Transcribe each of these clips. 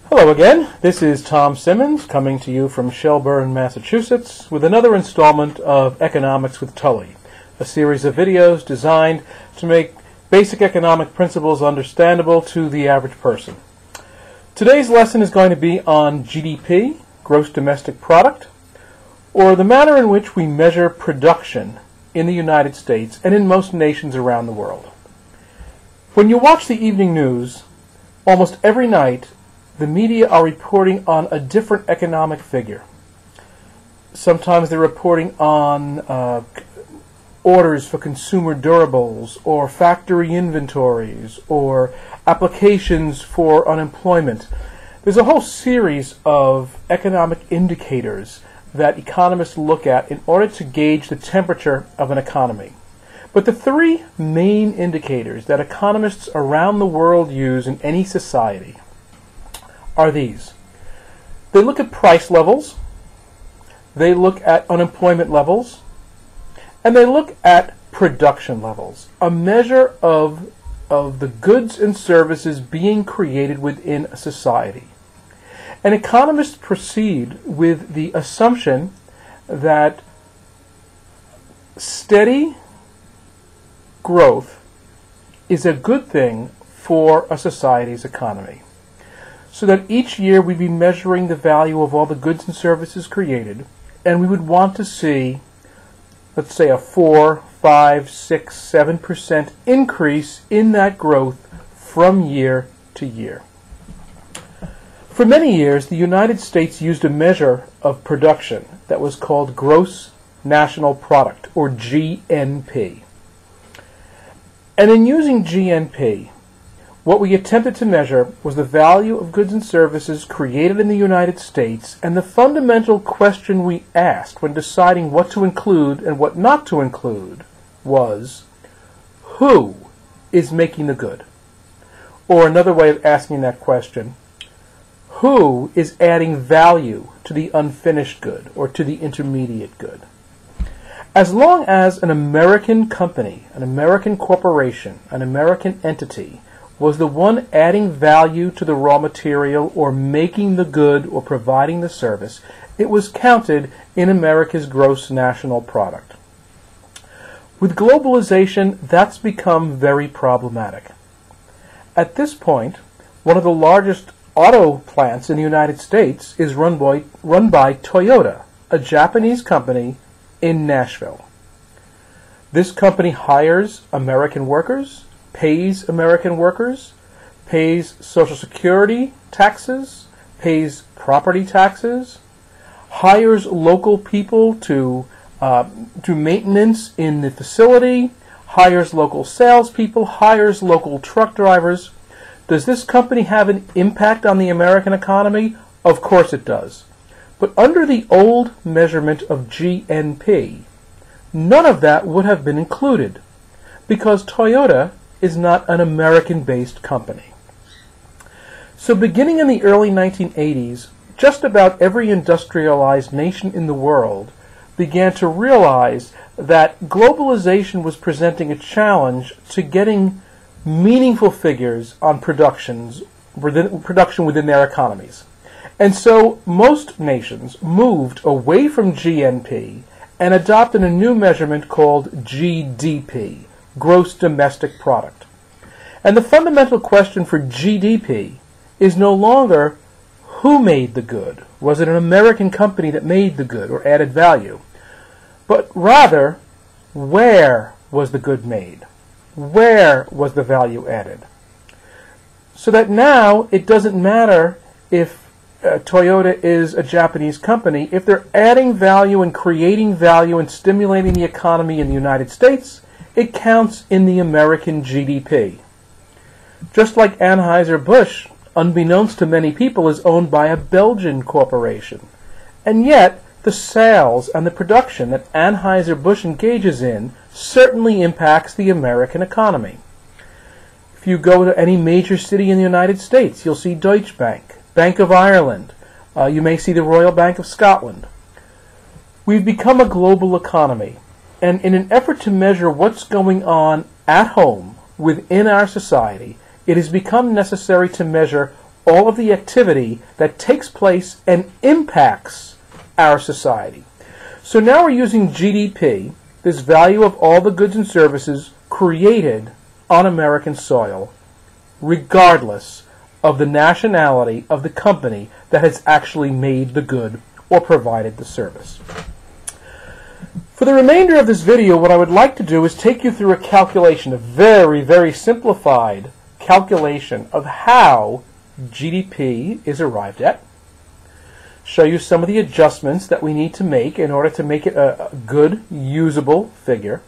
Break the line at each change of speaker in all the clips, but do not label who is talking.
Hello again, this is Thom Simmons coming to you from Shelburne, Massachusetts with another installment of Economics with Tully, a series of videos designed to make basic economic principles understandable to the average person. Today's lesson is going to be on GDP, gross domestic product, or the manner in which we measure production in the United States and in most nations around the world. When you watch the evening news, almost every night the media are reporting on a different economic figure. Sometimes they're reporting on orders for consumer durables, or factory inventories, or applications for unemployment. There's a whole series of economic indicators that economists look at in order to gauge the temperature of an economy. But the three main indicators that economists around the world use in any society are these. They look at price levels, they look at unemployment levels, and they look at production levels, a measure of the goods and services being created within a society. And economists proceed with the assumption that steady growth is a good thing for a society's economy, so that each year we'd be measuring the value of all the goods and services created, and we would want to see, let's say, a 4, 5, 6, 7% increase in that growth from year to year. For many years, the United States used a measure of production that was called gross national product, or GNP. And in using GNP, what we attempted to measure was the value of goods and services created in the United States, and the fundamental question we asked when deciding what to include and what not to include was, who is making the good? Or another way of asking that question, who is adding value to the unfinished good or to the intermediate good? As long as an American company, an American corporation, an American entity was the one adding value to the raw material or making the good or providing the service, it was counted in America's gross national product. With globalization, that's become very problematic. At this point, one of the largest auto plants in the United States is run by Toyota, a Japanese company in Nashville. This company hires American workers, pays American workers, pays Social Security taxes, pays property taxes, hires local people to do maintenance in the facility, hires local salespeople, hires local truck drivers. Does this company have an impact on the American economy? Of course it does. But under the old measurement of GNP, none of that would have been included, because Toyota is not an American-based company. So beginning in the early 1980s, just about every industrialized nation in the world began to realize that globalization was presenting a challenge to getting meaningful figures on production within their economies. And so most nations moved away from GNP and adopted a new measurement called GDP, gross domestic product. And the fundamental question for GDP is no longer who made the good. Was it an American company that made the good or added value? But rather, where was the good made? Where was the value added? So that now it doesn't matter if Toyota is a Japanese company. If they're adding value and creating value and stimulating the economy in the United States, it counts in the American GDP. Just like Anheuser-Busch, unbeknownst to many people, is owned by a Belgian corporation. And yet, the sales and the production that Anheuser-Busch engages in certainly impacts the American economy. If you go to any major city in the United States, you'll see Deutsche Bank, Bank of Ireland, you may see the Royal Bank of Scotland. We've become a global economy, and in an effort to measure what's going on at home within our society, it has become necessary to measure all of the activity that takes place and impacts our society. So now we're using GDP, this value of all the goods and services created on American soil, regardless of the nationality of the company that has actually made the good or provided the service. For the remainder of this video, what I would like to do is take you through a calculation, a very, very simplified calculation of how GDP is arrived at, show you some of the adjustments that we need to make in order to make it a good, usable figure.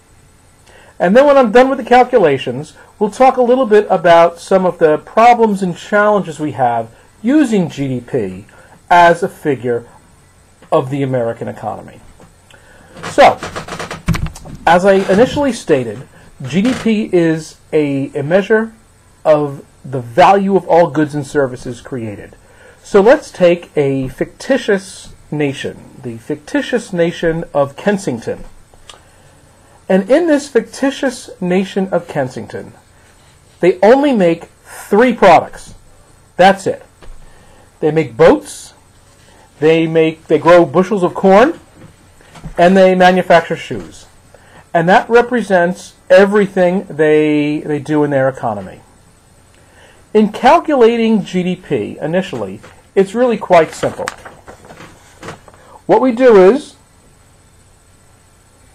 And then when I'm done with the calculations, we'll talk a little bit about some of the problems and challenges we have using GDP as a figure of the American economy. So, as I initially stated, GDP is a measure of the value of all goods and services created. So let's take a fictitious nation, the fictitious nation of Kensington. And in this fictitious nation of Kensington, they only make 3 products. That's it. They make boats, they grow bushels of corn, and they manufacture shoes. And that represents everything they do in their economy. In calculating GDP initially, it's really quite simple. What we do is,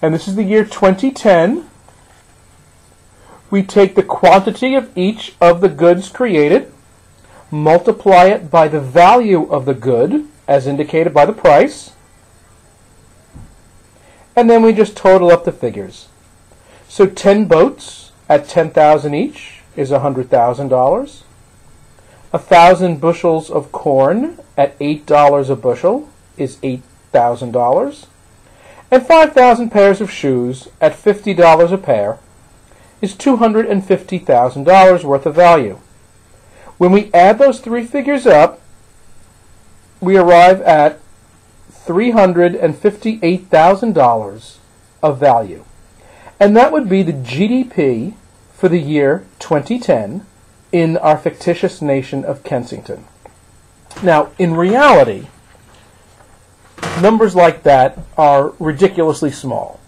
and this is the year 2010, we take the quantity of each of the goods created, multiply it by the value of the good, as indicated by the price, and then we just total up the figures. So 10 boats at $10,000 each is $100,000. 1,000 bushels of corn at $8 a bushel is $8,000. And 5,000 pairs of shoes at $50 a pair is $250,000 worth of value. When we add those 3 figures up, we arrive at $358,000 of value. And that would be the GDP for the year 2010 in our fictitious nation of Kensington. Now, in reality, numbers like that are ridiculously small.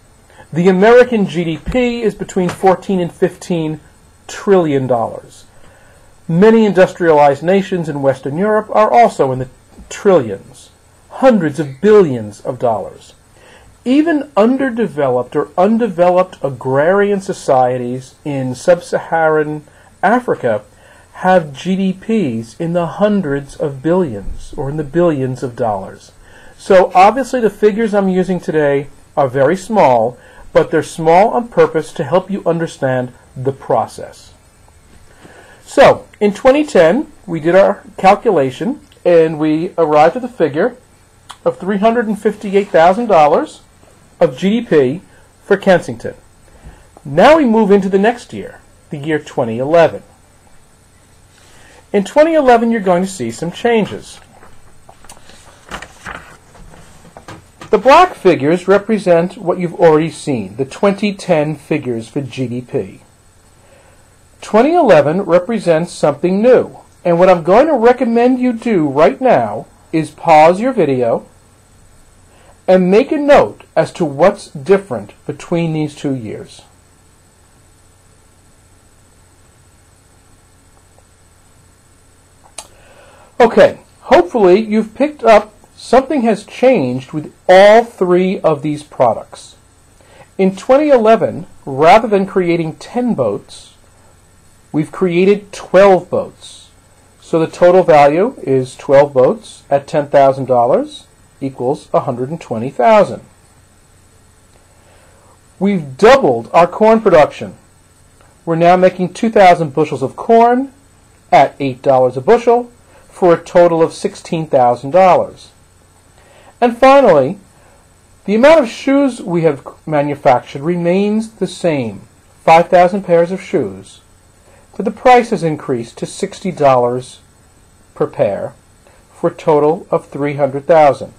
The American GDP is between 14 and 15 trillion dollars. Many industrialized nations in Western Europe are also in the trillions, hundreds of billions of dollars. Even underdeveloped or undeveloped agrarian societies in sub-Saharan Africa have GDPs in the hundreds of billions or in the billions of dollars. So obviously the figures I'm using today are very small, but they're small on purpose to help you understand the process. So in 2010, we did our calculation and we arrived at the figure of $358,000 of GDP for Kensington. Now we move into the next year, the year 2011. In 2011, you're going to see some changes. The black figures represent what you've already seen, the 2010 figures for GDP. 2011 represents something new, and what I'm going to recommend you do right now is pause your video and make a note as to what's different between these 2 years. Okay, hopefully you've picked up something has changed with all 3 of these products. In 2011, rather than creating 10 boats, we've created 12 boats. So the total value is 12 boats at $10,000 equals $120,000. We've doubled our corn production. We're now making 2,000 bushels of corn at $8 a bushel for a total of $16,000. And finally, the amount of shoes we have manufactured remains the same, 5,000 pairs of shoes, but the price has increased to $60 per pair for a total of $300,000.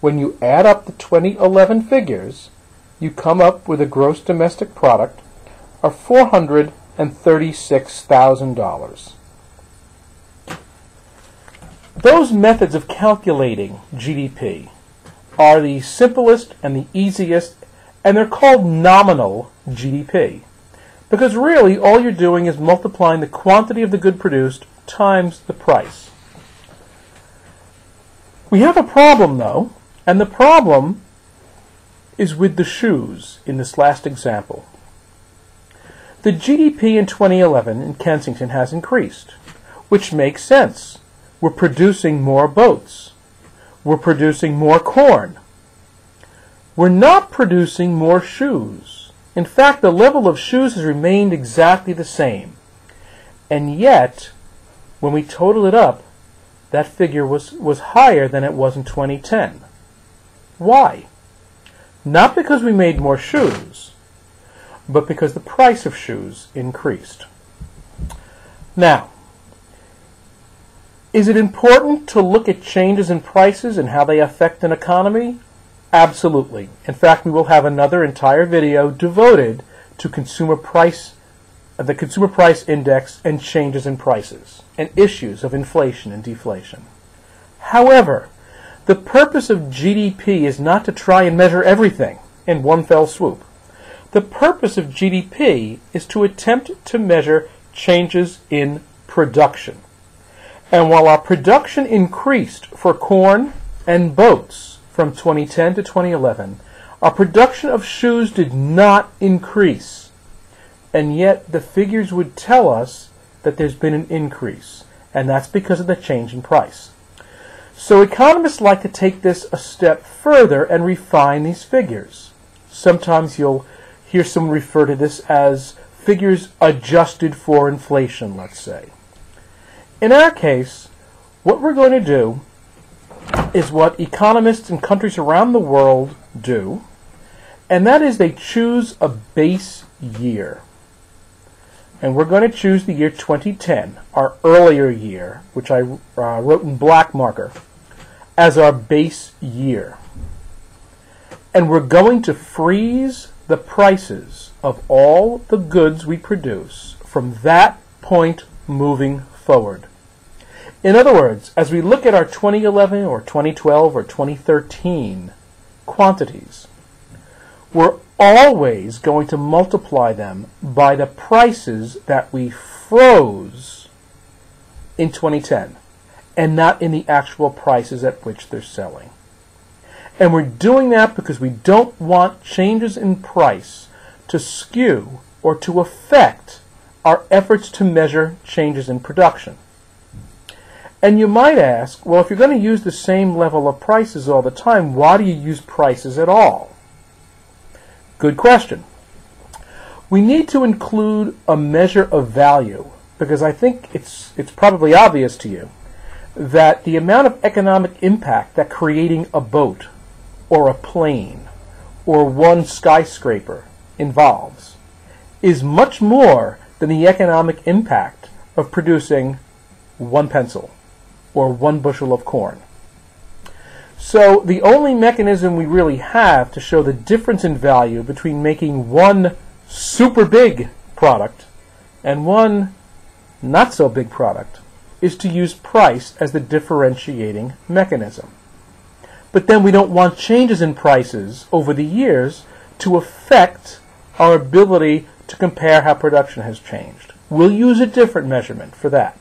When you add up the 2011 figures, you come up with a gross domestic product of $436,000. Those methods of calculating GDP are the simplest and the easiest, and they're called nominal GDP. Because really, all you're doing is multiplying the quantity of the good produced times the price. We have a problem, though, and the problem is with the shoes in this last example. The GDP in 2011 in Kensington has increased, which makes sense. We're producing more boats. We're producing more corn. We're not producing more shoes. In fact, the level of shoes has remained exactly the same. And yet, when we total it up, that figure was higher than it was in 2010. Why? Not because we made more shoes, but because the price of shoes increased. Now, is it important to look at changes in prices and how they affect an economy? Absolutely. In fact, we will have another entire video devoted to the consumer price index and changes in prices and issues of inflation and deflation. However, the purpose of GDP is not to try and measure everything in one fell swoop. The purpose of GDP is to attempt to measure changes in production. And while our production increased for corn and boats from 2010 to 2011, our production of shoes did not increase. And yet the figures would tell us that there's been an increase, and that's because of the change in price. So economists like to take this a step further and refine these figures. Sometimes you'll hear someone refer to this as figures adjusted for inflation, let's say. In our case, what we're going to do is what economists in countries around the world do, and that is they choose a base year. And we're going to choose the year 2010, our earlier year, which I wrote in black marker, as our base year. And we're going to freeze the prices of all the goods we produce from that point moving forward. In other words, as we look at our 2011 or 2012 or 2013 quantities, we're always going to multiply them by the prices that we froze in 2010 and not in the actual prices at which they're selling. And we're doing that because we don't want changes in price to skew or to affect our efforts to measure changes in production. And you might ask, well, if you're going to use the same level of prices all the time, why do you use prices at all? Good question. We need to include a measure of value because I think it's probably obvious to you that the amount of economic impact that creating a boat or a plane or one skyscraper involves is much more than the economic impact of producing one pencil or one bushel of corn. So the only mechanism we really have to show the difference in value between making one super big product and one not so big product is to use price as the differentiating mechanism. But then we don't want changes in prices over the years to affect our ability to compare how production has changed. We'll use a different measurement for that.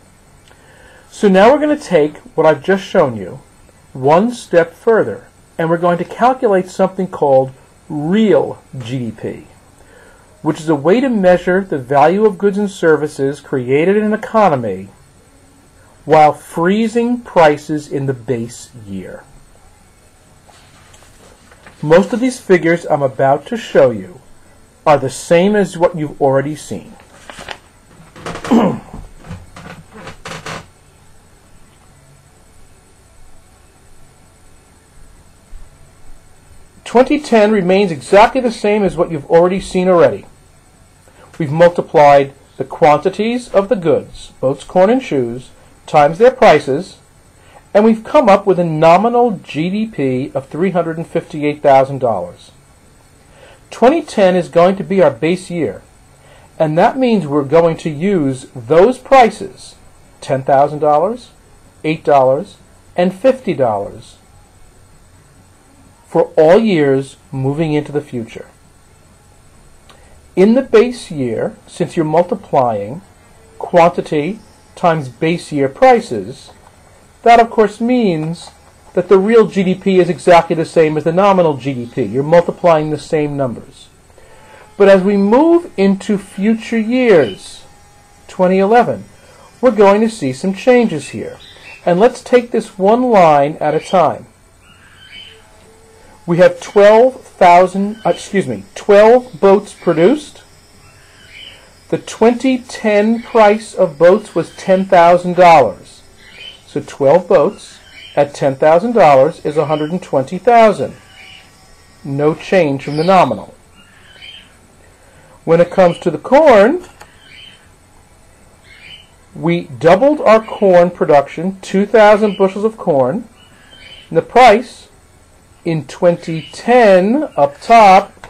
So now we're going to take what I've just shown you one step further, and we're going to calculate something called real GDP, which is a way to measure the value of goods and services created in an economy while freezing prices in the base year. Most of these figures I'm about to show you are the same as what you've already seen. 2010 remains exactly the same as what you've already seen already. We've multiplied the quantities of the goods, boats, corn, and shoes, times their prices, and we've come up with a nominal GDP of $358,000. 2010 is going to be our base year, and that means we're going to use those prices, $10,000, $8, and $50 for all years moving into the future. In the base year, since you're multiplying quantity times base year prices, that of course means that the real GDP is exactly the same as the nominal GDP. You're multiplying the same numbers. But as we move into future years, 2011, we're going to see some changes here. And let's take this one line at a time. We have 12 boats produced. The 2010 price of boats was $10,000. So 12 boats at $10,000 is $120,000. No change from the nominal. When it comes to the corn, we doubled our corn production, 2,000 bushels of corn. And the price in 2010 up top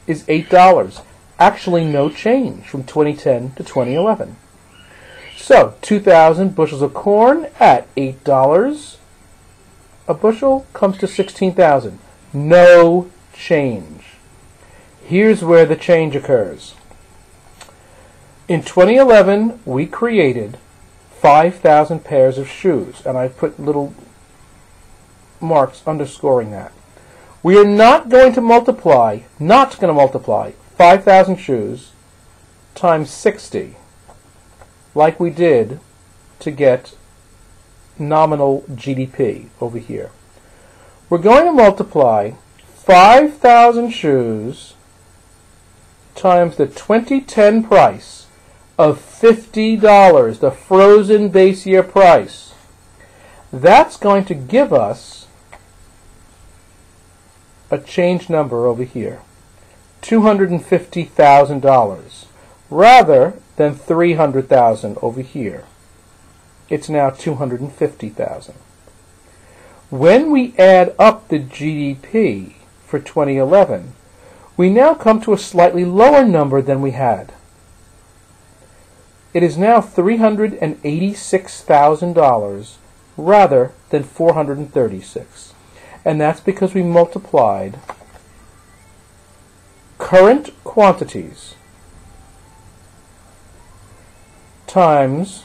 is $8. Actually no change from 2010 to 2011. So 2,000 bushels of corn at $8 a bushel comes to 16,000. No change. Here's where the change occurs. In 2011, we created 5,000 pairs of shoes, and I put little marks underscoring that. We are not going to multiply 5,000 shoes times 60 like we did to get nominal GDP over here. We're going to multiply 5,000 shoes times the 2010 price of $50, the frozen base year price. That's going to give us a change number over here, $250,000, rather than $300,000 over here. It's now $250,000. When we add up the GDP for 2011, we now come to a slightly lower number than we had. It is now $386,000 rather than $436,000. And that's because we multiplied current quantities times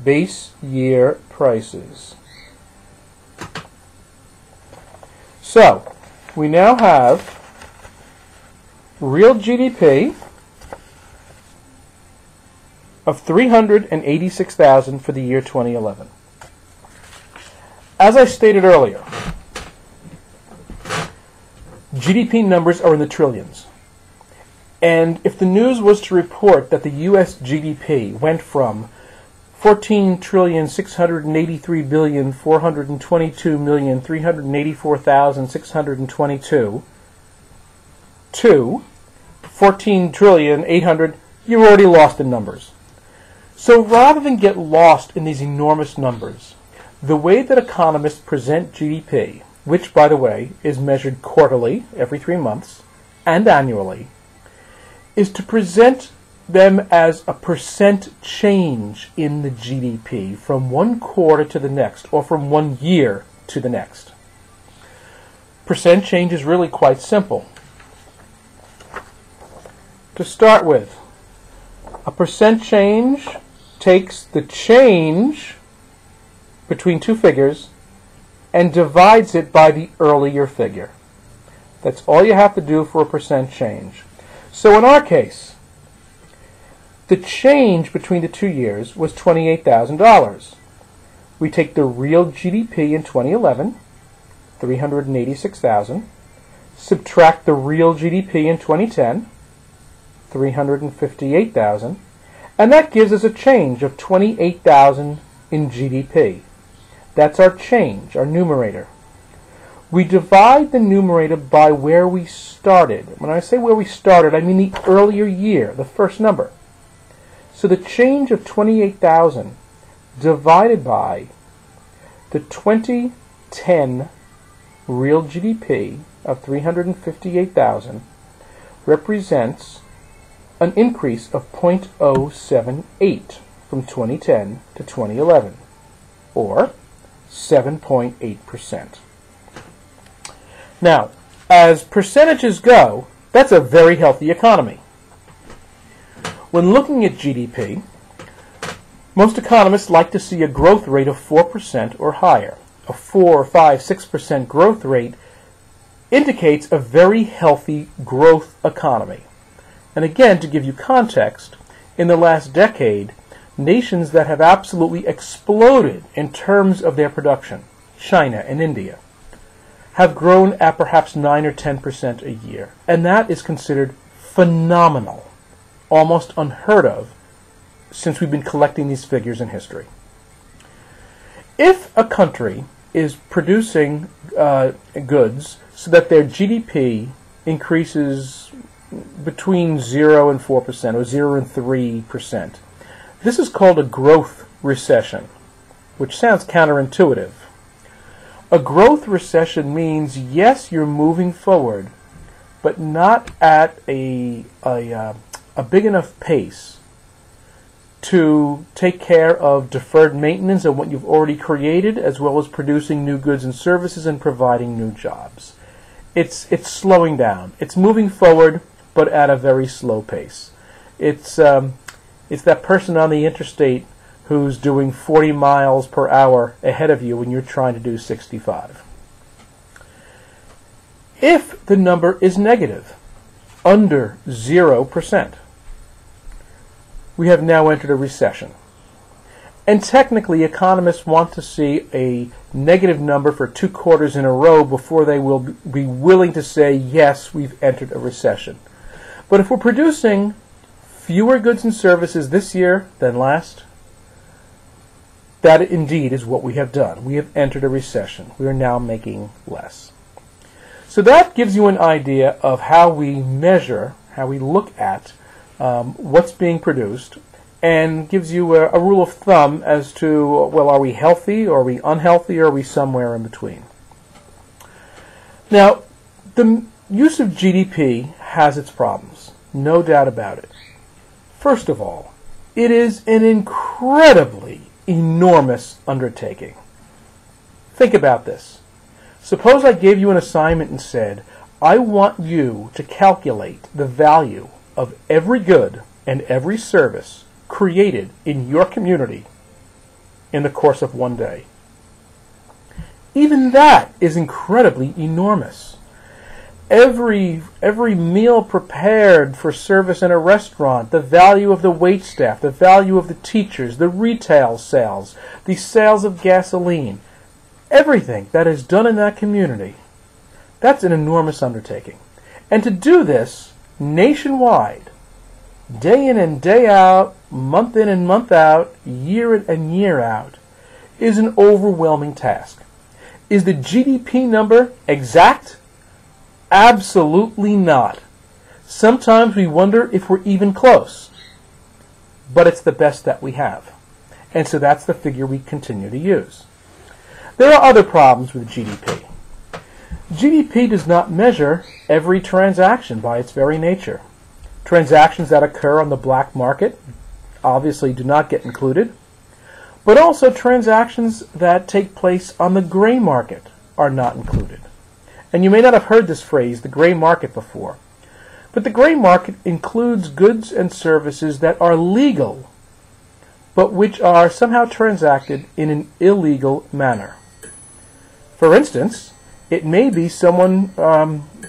base year prices. So, we now have real GDP of $386,000 for the year 2011. As I stated earlier, GDP numbers are in the trillions. And if the news was to report that the U.S. GDP went from 14,683,422,384,622 to 14,800,000,000, you've already lost in numbers. So rather than get lost in these enormous numbers, the way that economists present GDP, which, by the way, is measured quarterly, every 3 months, and annually, is to present them as a percent change in the GDP from one quarter to the next, or from 1 year to the next. Percent change is really quite simple. To start with, a percent change takes the change between two figures and divides it by the earlier figure. That's all you have to do for a percent change. So in our case, the change between the 2 years was $28,000. We take the real GDP in 2011, $386,000, subtract the real GDP in 2010, $358,000, and that gives us a change of $28,000 in GDP. That's our change, our numerator. We divide the numerator by where we started. When I say where we started, I mean the earlier year, the first number. So the change of 28,000 divided by the 2010 real GDP of 358,000 represents an increase of 0.078 from 2010 to 2011, or 7.8%. Now, as percentages go, that's a very healthy economy. When looking at GDP, most economists like to see a growth rate of 4% or higher. A 4, 5, 6% growth rate indicates a very healthy growth economy. And again, to give you context, in the last decade, nations that have absolutely exploded in terms of their production, China and India, have grown at perhaps 9 or 10% a year. And that is considered phenomenal, almost unheard of, since we've been collecting these figures in history. If a country is producing goods so that their GDP increases between 0 and 4% or 0 and 3%, this is called a growth recession, which sounds counterintuitive. A growth recession means, yes, you're moving forward, but not at a big enough pace to take care of deferred maintenance of what you've already created, as well as producing new goods and services and providing new jobs. It's slowing down. It's moving forward, but at a very slow pace. It's that person on the interstate who's doing 40 miles per hour ahead of you when you're trying to do 65. If the number is negative, under 0%, we have now entered a recession. And technically, economists want to see a negative number for 2 quarters in a row before they will be willing to say, yes, we've entered a recession. But if we're producing fewer goods and services this year than last, that indeed is what we have done. We have entered a recession. We are now making less. So that gives you an idea of how we measure, how we look at what's being produced, and gives you a rule of thumb as to, well, are we healthy, or are we unhealthy, or are we somewhere in between? Now, the use of GDP has its problems, no doubt about it. First of all, it is an incredibly enormous undertaking. Think about this. Suppose I gave you an assignment and said, I want you to calculate the value of every good and every service created in your community in the course of one day. Even that is incredibly enormous. Every meal prepared for service in a restaurant, the value of the waitstaff, the value of the teachers, the retail sales, the sales of gasoline, everything that is done in that community, that's an enormous undertaking. And to do this nationwide, day in and day out, month in and month out, year in and year out, is an overwhelming task. Is the GDP number exact? Absolutely not. Sometimes we wonder if we're even close. But it's the best that we have. And so that's the figure we continue to use. There are other problems with GDP. GDP does not measure every transaction by its very nature. Transactions that occur on the black market obviously do not get included, but also transactions that take place on the gray market are not included. And you may not have heard this phrase, the gray market, before, but the gray market includes goods and services that are legal, but which are somehow transacted in an illegal manner. For instance, it may be someone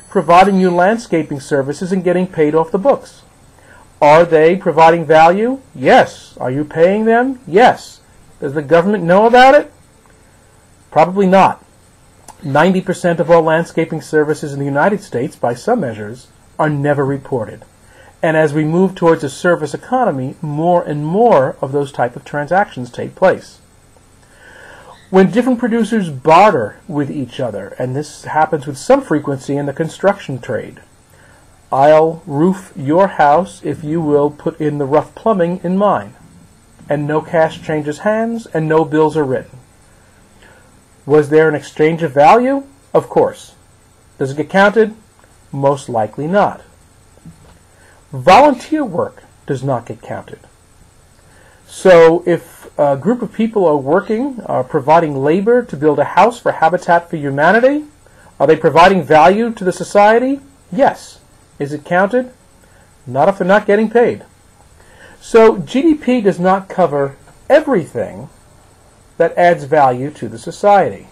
providing you landscaping services and getting paid off the books. Are they providing value? Yes. Are you paying them? Yes. Does the government know about it? Probably not. 90% of all landscaping services in the United States, by some measures, are never reported. And as we move towards a service economy, more and more of those type of transactions take place. When different producers barter with each other, and this happens with some frequency in the construction trade, I'll roof your house if you will put in the rough plumbing in mine, and no cash changes hands and no bills are written. Was there an exchange of value? Of course. Does it get counted? Most likely not. Volunteer work does not get counted. So if a group of people are working, providing labor to build a house for Habitat for Humanity, are they providing value to the society? Yes. Is it counted? Not if they're not getting paid. So GDP does not cover everything that adds value to the society.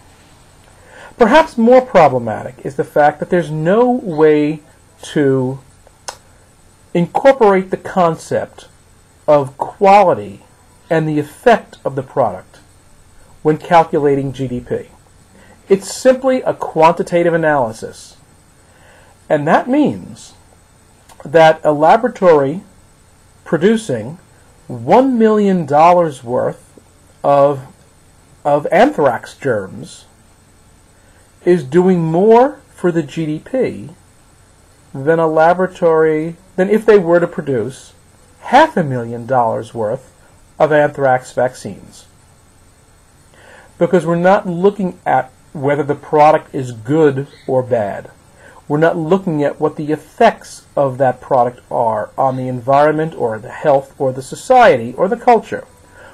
Perhaps more problematic is the fact that there's no way to incorporate the concept of quality and the effect of the product when calculating GDP. It's simply a quantitative analysis. And that means that a laboratory producing $1 million worth of anthrax germs is doing more for the GDP than a laboratory, than if they were to produce $500,000 worth of anthrax vaccines. Because we're not looking at whether the product is good or bad. We're not looking at what the effects of that product are on the environment or the health or the society or the culture.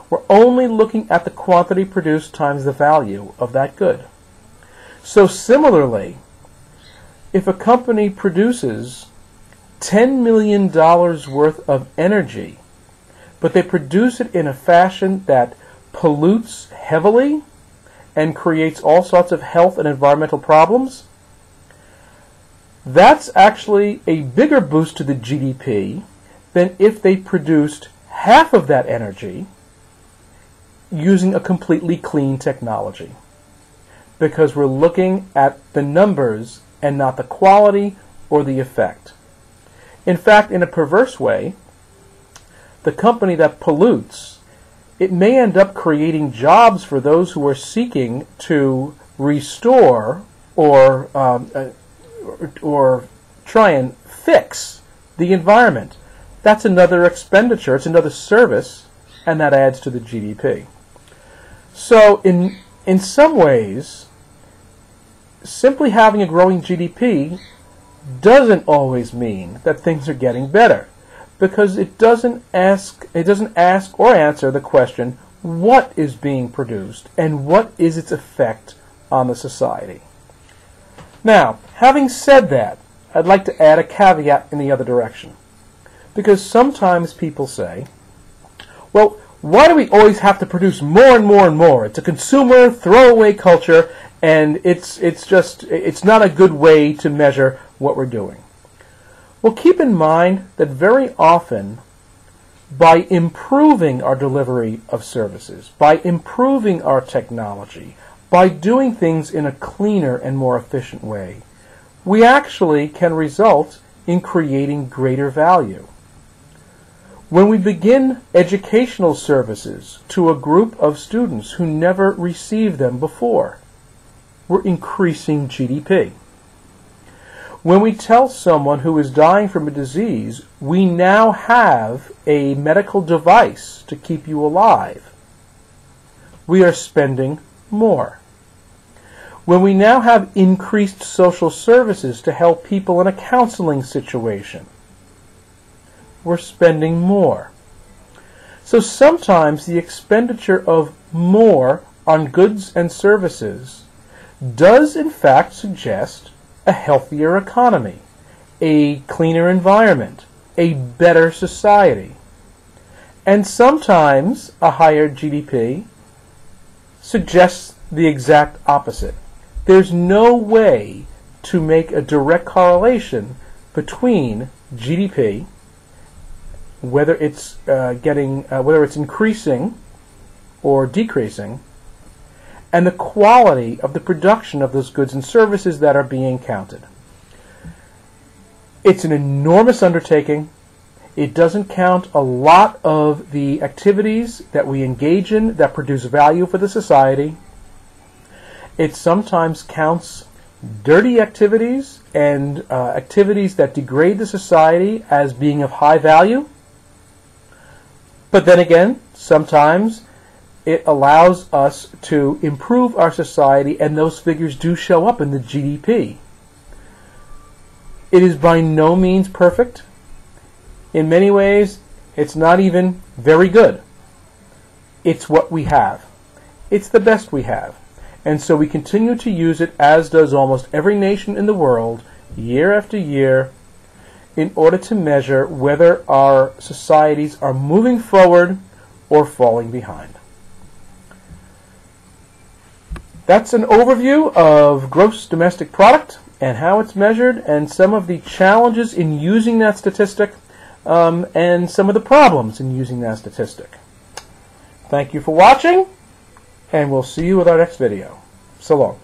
We're only looking at the quantity produced times the value of that good. So similarly, if a company produces $10 million worth of energy, but they produce it in a fashion that pollutes heavily and creates all sorts of health and environmental problems, that's actually a bigger boost to the GDP than if they produced half of that energy using a completely clean technology. Because we're looking at the numbers and not the quality or the effect. In fact, in a perverse way, the company that pollutes, it may end up creating jobs for those who are seeking to restore or try and fix the environment. That's another expenditure, it's another service, and that adds to the GDP. So in some ways, simply having a growing GDP doesn't always mean that things are getting better, because it doesn't ask or answer the question, what is being produced and what is its effect on the society? Now, having said that, I'd like to add a caveat in the other direction. Because sometimes people say, well, why do we always have to produce more and more and more? It's a consumer throwaway culture, and it's not a good way to measure what we're doing. Well, keep in mind that very often, by improving our delivery of services, by improving our technology, by doing things in a cleaner and more efficient way, we actually can result in creating greater value. When we begin educational services to a group of students who never received them before, we're increasing GDP. When we tell someone who is dying from a disease, we now have a medical device to keep you alive, we are spending more. When we now have increased social services to help people in a counseling situation, we're spending more. So sometimes the expenditure of more on goods and services does in fact suggest a healthier economy, a cleaner environment, a better society. And sometimes a higher GDP suggests the exact opposite. There's no way to make a direct correlation between GDP, whether it's increasing or decreasing, and the quality of the production of those goods and services that are being counted. It's an enormous undertaking. It doesn't count a lot of the activities that we engage in that produce value for the society. It sometimes counts dirty activities and activities that degrade the society as being of high value. But then again, sometimes it allows us to improve our society, and those figures do show up in the GDP. It is by no means perfect. In many ways, it's not even very good. It's what we have. It's the best we have. And so we continue to use it, as does almost every nation in the world, year after year, in order to measure whether our societies are moving forward or falling behind. That's an overview of gross domestic product and how it's measured, and some of the challenges in using that statistic, and some of the problems in using that statistic. Thank you for watching, and we'll see you with our next video. So long.